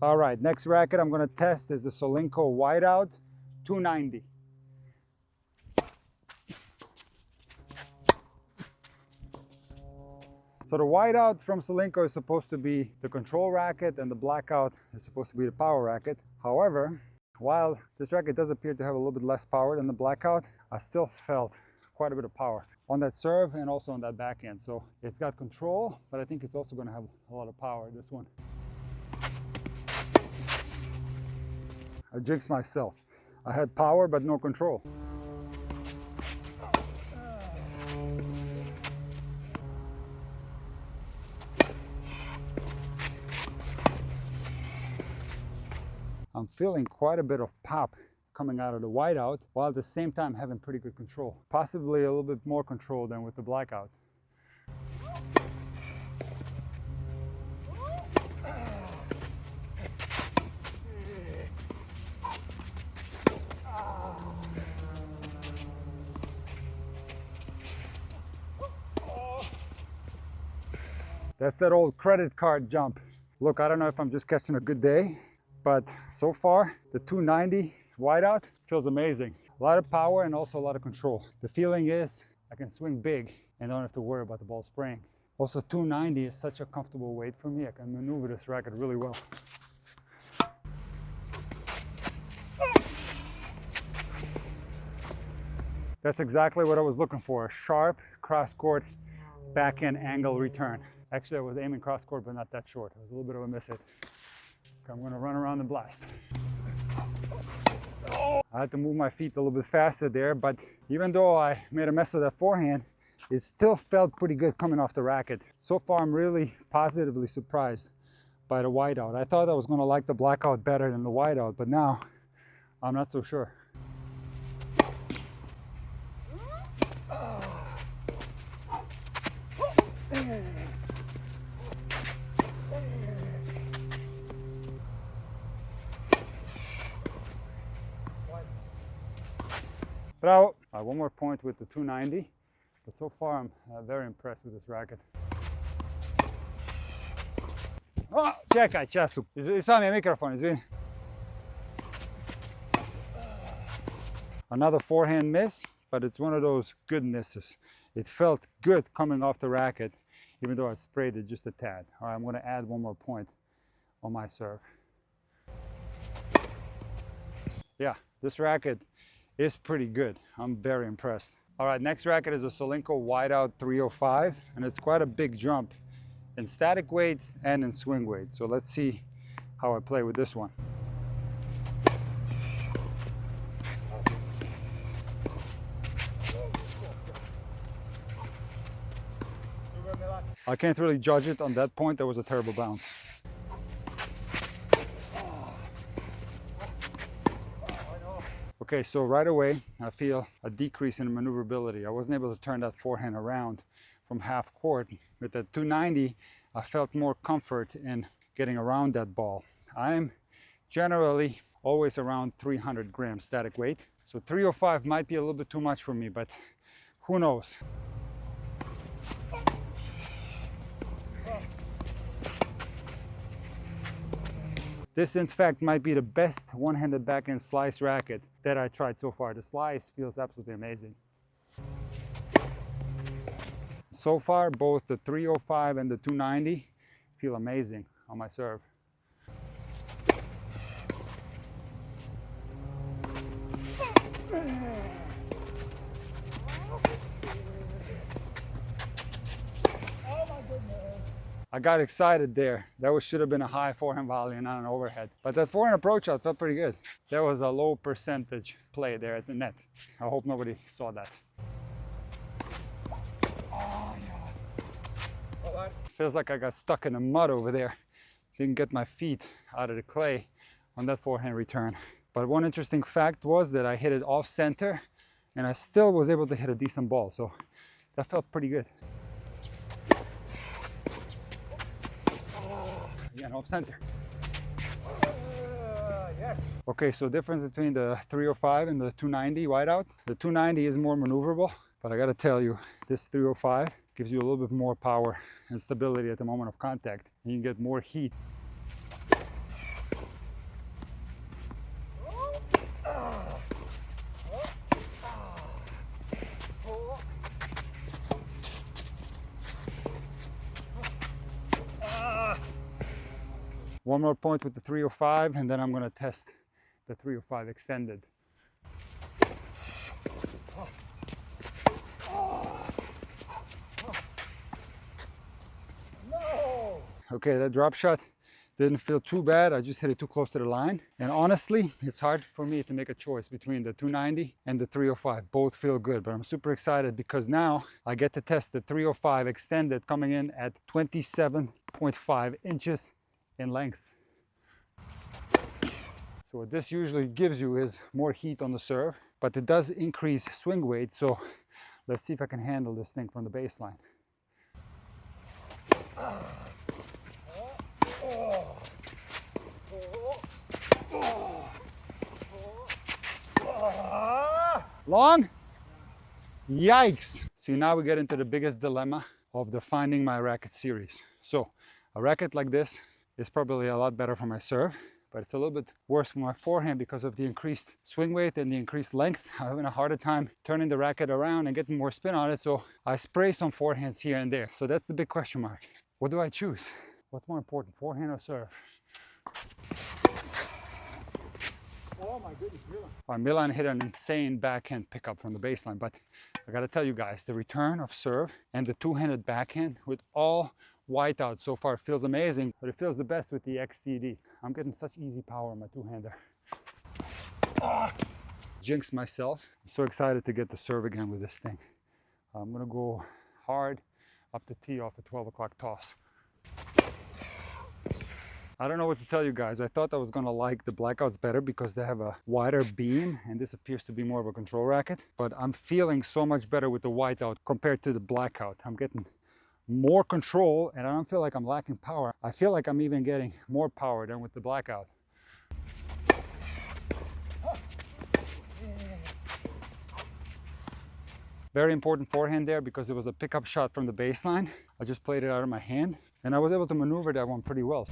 All right, next racket I'm gonna test is the Solinco Whiteout 290. So the Whiteout from Solinco is supposed to be the control racket and the Blackout is supposed to be the power racket. However, while this racket does appear to have a little bit less power than the Blackout, I still felt quite a bit of power on that serve and also on that backhand. So it's got control, but I think it's also gonna have a lot of power, this one. I jinxed myself. I had power, but no control. I'm feeling quite a bit of pop coming out of the Whiteout, while at the same time having pretty good control. Possibly a little bit more control than with the Blackout. That's that old credit card jump. Look, I don't know if I'm just catching a good day, but so far the 290 Whiteout feels amazing. A lot of power and also a lot of control. The feeling is I can swing big and don't have to worry about the ball spraying. Also, 290 is such a comfortable weight for me. I can maneuver this racket really well. That's exactly what I was looking for, a sharp cross-court backhand angle return. Actually, I was aiming cross-court, but not that short. It was a little bit of a miss hit. Okay, I'm gonna run around and blast. I had to move my feet a little bit faster there, but even though I made a mess of that forehand, it still felt pretty good coming off the racket. So far, I'm really positively surprised by the Whiteout. I thought I was gonna like the Blackout better than the Whiteout, but now I'm not so sure. Bravo. One more point with the 290, but so far I'm very impressed with this racket. O, čekaj, času. Ispravim je mikrofon, izvini. Another forehand miss, but it's one of those good misses. It felt good coming off the racket, even though I sprayed it just a tad. All right, I'm going to add one more point on my serve. Yeah, this racket is pretty good. I'm very impressed. All right, next racket is a Solinco Whiteout 305, and it's quite a big jump in static weight and in swing weight. So let's see how I play with this one. I can't really judge it on that point. That was a terrible bounce. Okay, so right away, I feel a decrease in maneuverability. I wasn't able to turn that forehand around from half court. With the 290, I felt more comfort in getting around that ball. I'm generally always around 300 grams static weight. So 305 might be a little bit too much for me, but who knows? This, in fact, might be the best one-handed backhand slice racket that I tried so far. The slice feels absolutely amazing. So far, both the 305 and the 290 feel amazing on my serve. I got excited there. That should have been a high forehand volley and not an overhead. But that forehand approach out felt pretty good. There was a low percentage play there at the net. I hope nobody saw that. Oh, yeah. Feels like I got stuck in the mud over there. Didn't get my feet out of the clay on that forehand return. But one interesting fact was that I hit it off center and I still was able to hit a decent ball. So that felt pretty good. Again, off center. Yes. Okay, so difference between the 305 and the 290 Whiteout. The 290 is more maneuverable, but I gotta tell you, this 305 gives you a little bit more power and stability at the moment of contact, and you get more heat. One more point with the 305, and then I'm going to test the 305 extended. Okay, that drop shot didn't feel too bad. I just hit it too close to the line. And honestly, it's hard for me to make a choice between the 290 and the 305. Both feel good, but I'm super excited because now I get to test the 305 extended, coming in at 27.5 inches in length. So what this usually gives you is more heat on the serve, but it does increase swing weight. So let's see if I can handle this thing from the baseline. Long? Yikes! See, now we get into the biggest dilemma of defining my racket series. So a racket like this is probably a lot better for my serve, but it's a little bit worse for my forehand because of the increased swing weight and the increased length. I'm having a harder time turning the racket around and getting more spin on it, so I spray some forehands here and there. So that's the big question mark. What do I choose? What's more important, forehand or serve? Oh my goodness, Milan. Milan hit an insane backhand pickup from the baseline, but I gotta tell you guys, the return of serve and the two-handed backhand with all whiteout so far feels amazing, but it feels the best with the XTD. I'm getting such easy power on my two-hander. Jinxed myself. I'm so excited to get the serve again with this thing. I'm gonna go hard up the tee off a 12 o'clock toss. I don't know what to tell you guys. I thought I was gonna like the blackouts better because they have a wider beam and this appears to be more of a control racket, but I'm feeling so much better with the whiteout compared to the blackout. I'm getting more control and I don't feel like I'm lacking power. I feel like I'm even getting more power than with the blackout. Very important forehand there because it was a pickup shot from the baseline. I just played it out of my hand and I was able to maneuver that one pretty well.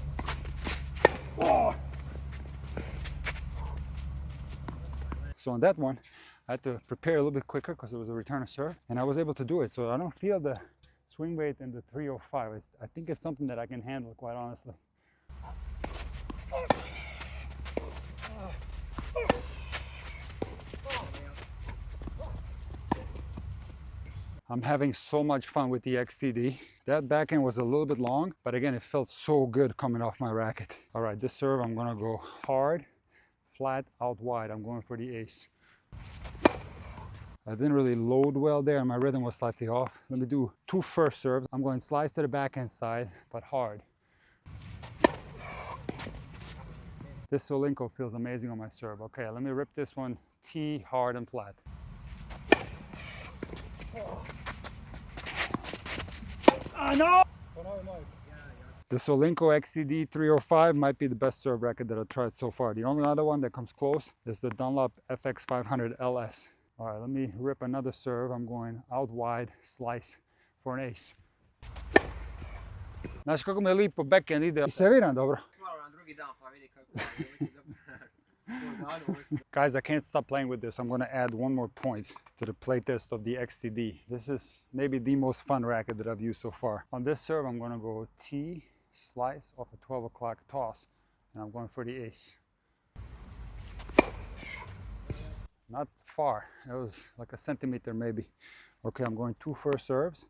So on that one, I had to prepare a little bit quicker because it was a return of serve, and I was able to do it. So I don't feel the swing weight in the 305. I think it's something that I can handle, quite honestly. I'm having so much fun with the XTD. That backhand was a little bit long, but again, it felt so good coming off my racket. All right, this serve, I'm gonna go hard, flat, out wide. I'm going for the ace. I didn't really load well there and my rhythm was slightly off. Let me do two first serves. I'm going slice to the backhand side, but hard. This Solinco feels amazing on my serve. Okay, let me rip this one tee, hard and flat. No! The Solinco XTD 305 might be the best serve racket that I've tried so far. The only other one that comes close is the Dunlop FX 500 LS. All right, let me rip another serve. I'm going out wide, slice for an ace. Znaš kako mi je lipo backhand ide. I serviram dobro. Guys, I can't stop playing with this. I'm going to add one more point to the playtest of the XTD. This is maybe the most fun racket that I've used so far. On this serve, I'm going to go tee, slice off a 12 o'clock toss, and I'm going for the ace. Not far. It was like a centimeter maybe. Okay, I'm going two first serves,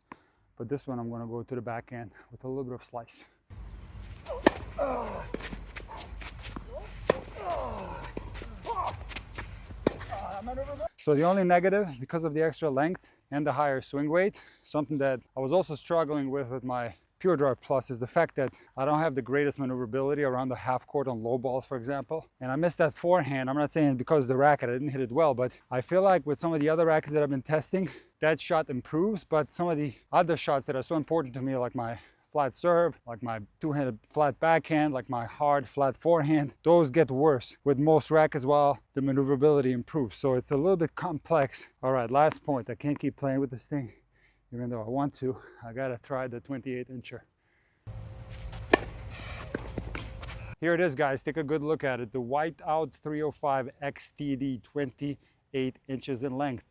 but this one I'm going to go to the backhand with a little bit of slice. So the only negative, because of the extra length and the higher swing weight, something that I was also struggling with my Pure Drive Plus, is the fact that I don't have the greatest maneuverability around the half court on low balls, for example. And I missed that forehand. I'm not saying because of the racket, I didn't hit it well, but I feel like with some of the other rackets that I've been testing, that shot improves, but some of the other shots that are so important to me, like my flat serve, like my two-handed flat backhand, like my hard flat forehand, those get worse with most rackets while the maneuverability improves. So it's a little bit complex. All right, last point. I can't keep playing with this thing, even though I want to. I gotta try the 28-incher. Here it is, guys. Take a good look at it. The Whiteout 305 XTD, 28 inches in length.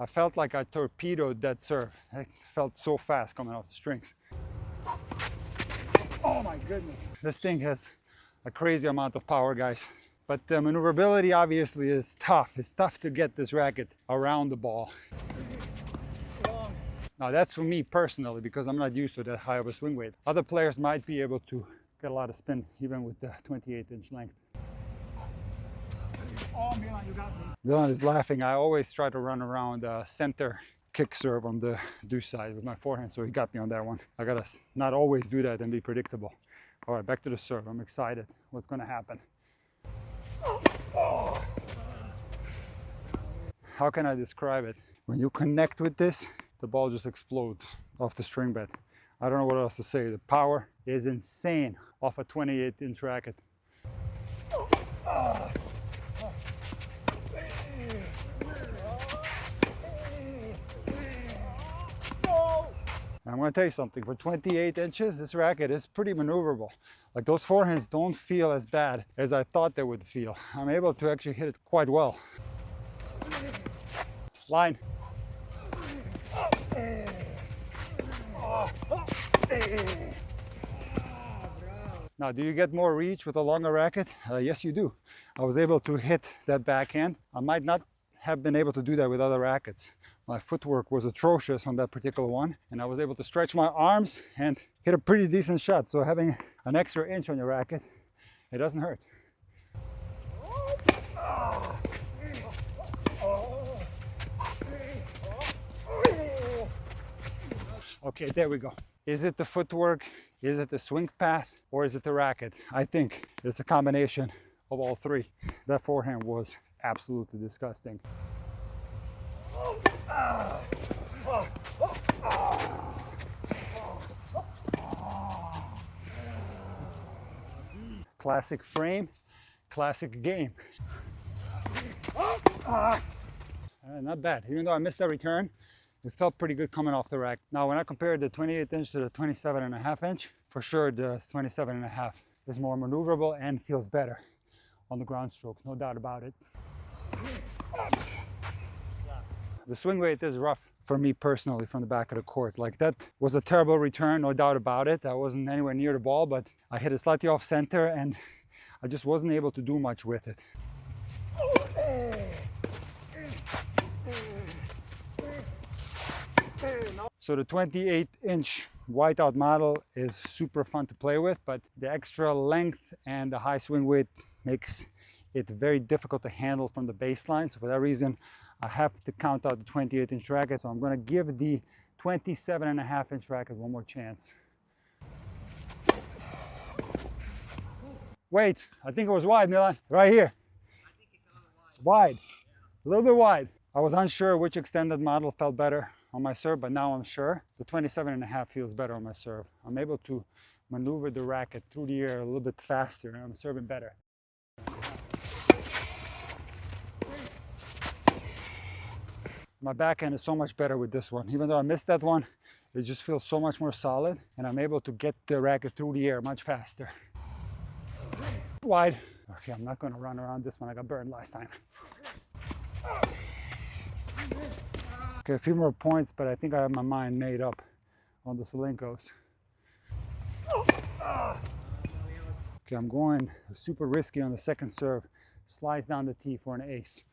I felt like I torpedoed that serve. It felt so fast coming off the strings. Oh my goodness. This thing has a crazy amount of power, guys. But the maneuverability obviously is tough. It's tough to get this racket around the ball. Now that's for me personally, because I'm not used to that high of a swing weight. Other players might be able to get a lot of spin even with the 28-inch length. Oh, Milan, you got me. Milan is laughing. I always try to run around center kick serve on the deuce side with my forehand, so he got me on that one. I gotta not always do that and be predictable. All right, back to the serve. I'm excited. What's gonna happen? Oh. How can I describe it? When you connect with this, the ball just explodes off the string bed. I don't know what else to say. The power is insane off a 28-inch racket. I'm going to tell you something. For 28 inches, this racket is pretty maneuverable. Like, those forehands don't feel as bad as I thought they would feel. I'm able to actually hit it quite well. Line. Now, do you get more reach with a longer racket? Yes, you do. I was able to hit that backhand. I might not have been able to do that with other rackets. My footwork was atrocious on that particular one, and I was able to stretch my arms and hit a pretty decent shot. So having an extra inch on your racket, it doesn't hurt. Okay, there we go. Is it the footwork? Is it the swing path? Or is it the racket? I think it's a combination of all three. That forehand was absolutely disgusting. Classic frame, classic game. Not bad. Even though I missed that return, it felt pretty good coming off the rack. Now, when I compared the 28-inch to the 27.5-inch, for sure the 27.5 is more maneuverable and feels better on the ground strokes, no doubt about it. The swing weight is rough for me personally from the back of the court. Like, that was a terrible return, no doubt about it. I wasn't anywhere near the ball, but I hit it slightly off center and I just wasn't able to do much with it. So the 28-inch whiteout model is super fun to play with, but the extra length and the high swing weight makes it very difficult to handle from the baseline. So for that reason, I have to count out the 28-inch racket. So I'm going to give the 27.5-inch racket one more chance. Wait, I think it was wide, Milan. Right here. I think it's a little Wide. wide. A little bit wide. I was unsure which extended model felt better on my serve, but now I'm sure. The 27.5 feels better on my serve. I'm able to maneuver the racket through the air a little bit faster, and I'm serving better. My backhand is so much better with this one. Even though I missed that one, it just feels so much more solid, and I'm able to get the racket through the air much faster. Wide. Okay, I'm not going to run around this one. I got burned last time. Okay, a few more points, but I think I have my mind made up on the Solincos. Okay, I'm going super risky on the second serve. Slides down the tee for an ace.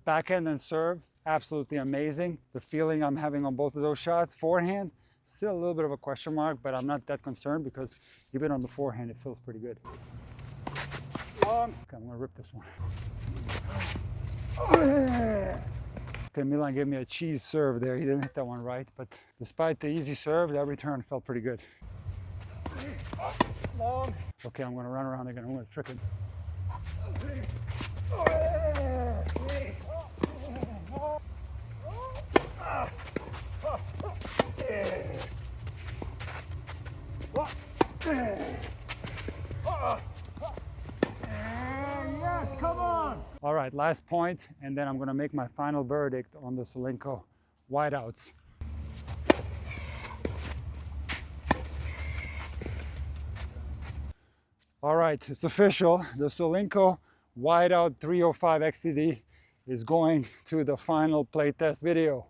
Backhand and serve, absolutely amazing. The feeling I'm having on both of those shots. Forehand, still a little bit of a question mark, but I'm not that concerned because even on the forehand, it feels pretty good. Okay, I'm gonna rip this one. Okay, Milan gave me a cheese serve there. He didn't hit that one right, but despite the easy serve, that return felt pretty good. Okay, I'm gonna run around again. I'm gonna trick it. Yes, come on! All right, last point, and then I'm going to make my final verdict on the Solinco Whiteouts. All right, it's official. The Solinco Whiteout 305 XTD is going to the final playtest video.